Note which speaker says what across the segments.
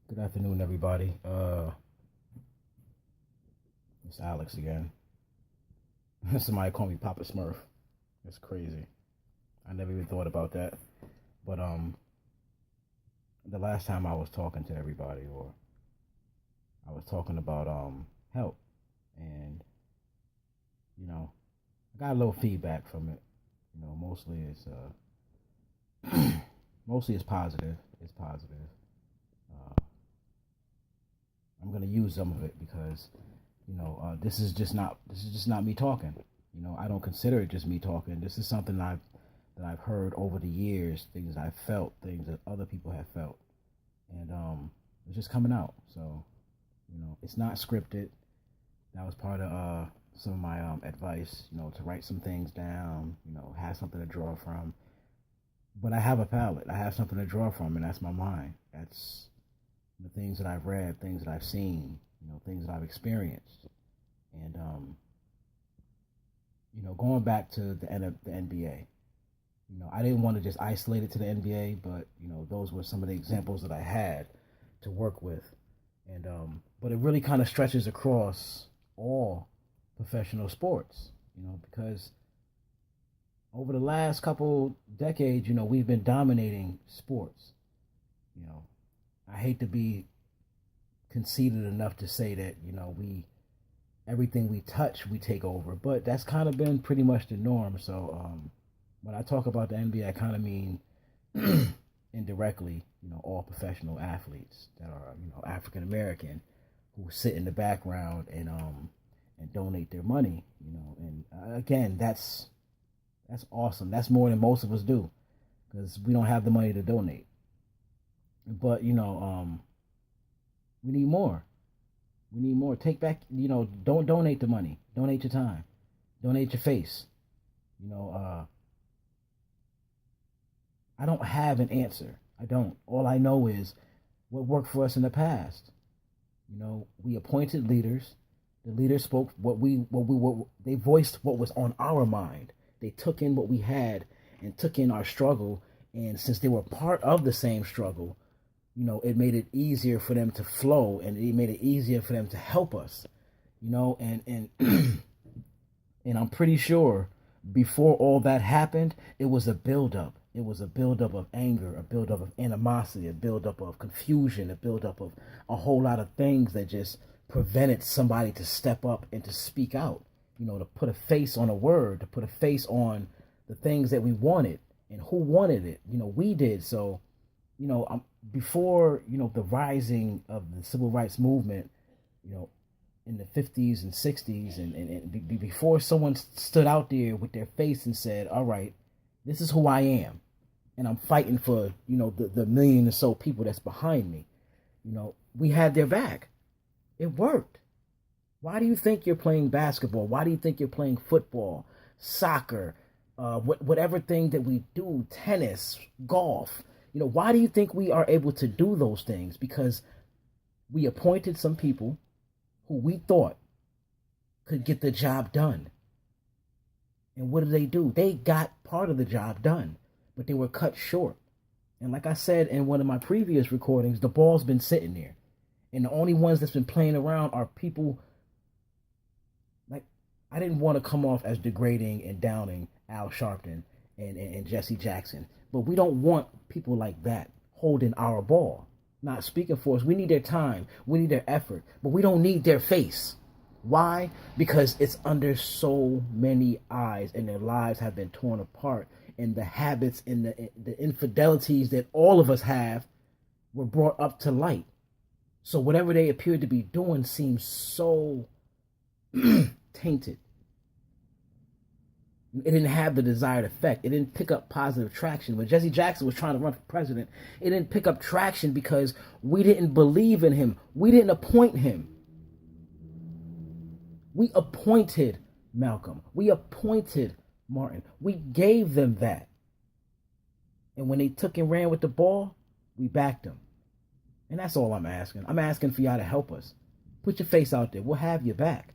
Speaker 1: Good afternoon, everybody. It's Alex again. Somebody call me Papa Smurf. That's crazy. I never even thought about that. But the last time I was talking to everybody, or I was talking about help, and I got a little feedback from it. Mostly mostly it's positive. It's positive. Uh, I'm gonna use some of it because this is just not me talking. I don't consider it just me talking. This is something that I've heard over the years, things I've felt, things that other people have felt, and it's just coming out. So it's not scripted. That was part of some of my advice. To write some things down. Have something to draw from. But I have a palette. I have something to draw from, and that's my mind. That's the things that I've read, things that I've seen, things that I've experienced. And going back to the NBA, I didn't want to just isolate it to the NBA, but those were some of the examples that I had to work with. And but it really kind of stretches across all professional sports, because over the last couple decades, we've been dominating sports. You know, I hate to be conceited enough to say that we everything we touch we take over, but that's kind of been pretty much the norm. So when I talk about the NBA, I kind of mean indirectly, all professional athletes that are African American who sit in the background and donate their money. And again, that's awesome. That's more than most of us do because we don't have the money to donate. But we need more. We need more. Take back, don't donate the money. Donate your time. Donate your face. You know, uh, I don't have an answer. I don't. All I know is what worked for us in the past. We appointed leaders. The leaders spoke what they voiced what was on our mind. They took in what we had and took in our struggle. And since they were part of the same struggle, it made it easier for them to flow, and it made it easier for them to help us. And and I'm pretty sure before all that happened, it was a buildup. It was a buildup of anger, a buildup of animosity, a buildup of confusion, a buildup of a whole lot of things that just prevented somebody to step up and to speak out. To put a face on a word, to put a face on the things that we wanted, and who wanted it. We did. So, before the rising of the civil rights movement, you know, in the 50s and 60s, and before someone stood out there with their face and said, all right, this is who I am, and I'm fighting for the million or so people that's behind me. We had their back. It worked. Why do you think you're playing basketball? Why do you think you're playing football, soccer, whatever thing that we do, tennis, golf? Why do you think we are able to do those things? Because we appointed some people who we thought could get the job done. And what did they do? They got part of the job done, but they were cut short. And like I said in one of my previous recordings, the ball's been sitting there. And the only ones that's been playing around are people like, I didn't want to come off as degrading and downing Al Sharpton and Jesse Jackson. But we don't want people like that holding our ball, not speaking for us. We need their time. We need their effort. But we don't need their face. Why? Because it's under so many eyes, and their lives have been torn apart. And the habits and the infidelities that all of us have were brought up to light. So whatever they appeared to be doing seems so tainted. It didn't have the desired effect. It didn't pick up positive traction. When Jesse Jackson was trying to run for president, it didn't pick up traction because we didn't believe in him. We didn't appoint him. We appointed Malcolm. We appointed Martin. We gave them that. And when they took and ran with the ball, we backed them. And that's all I'm asking. I'm asking for y'all to help us. Put your face out there. We'll have your back.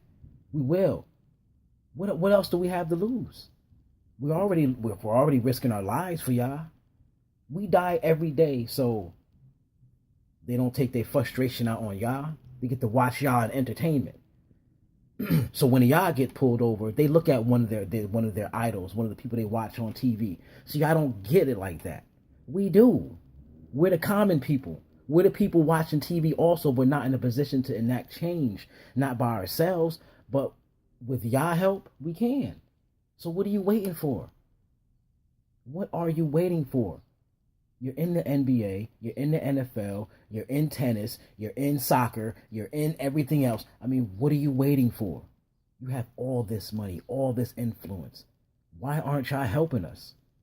Speaker 1: We will. What else do we have to lose? We're already risking our lives for y'all. We die every day, so they don't take their frustration out on y'all. They get to watch y'all in entertainment. So when y'all get pulled over, they look at one of their idols, one of the people they watch on TV. So y'all don't get it like that. We do. We're the common people. We're the people watching TV also, but not in a position to enact change, not by ourselves, but with y'all help, we can. So what are you waiting for? What are you waiting for? You're in the NBA, you're in the NFL, you're in tennis, you're in soccer, you're in everything else. I mean, what are you waiting for? You have all this money, all this influence. Why aren't y'all helping us?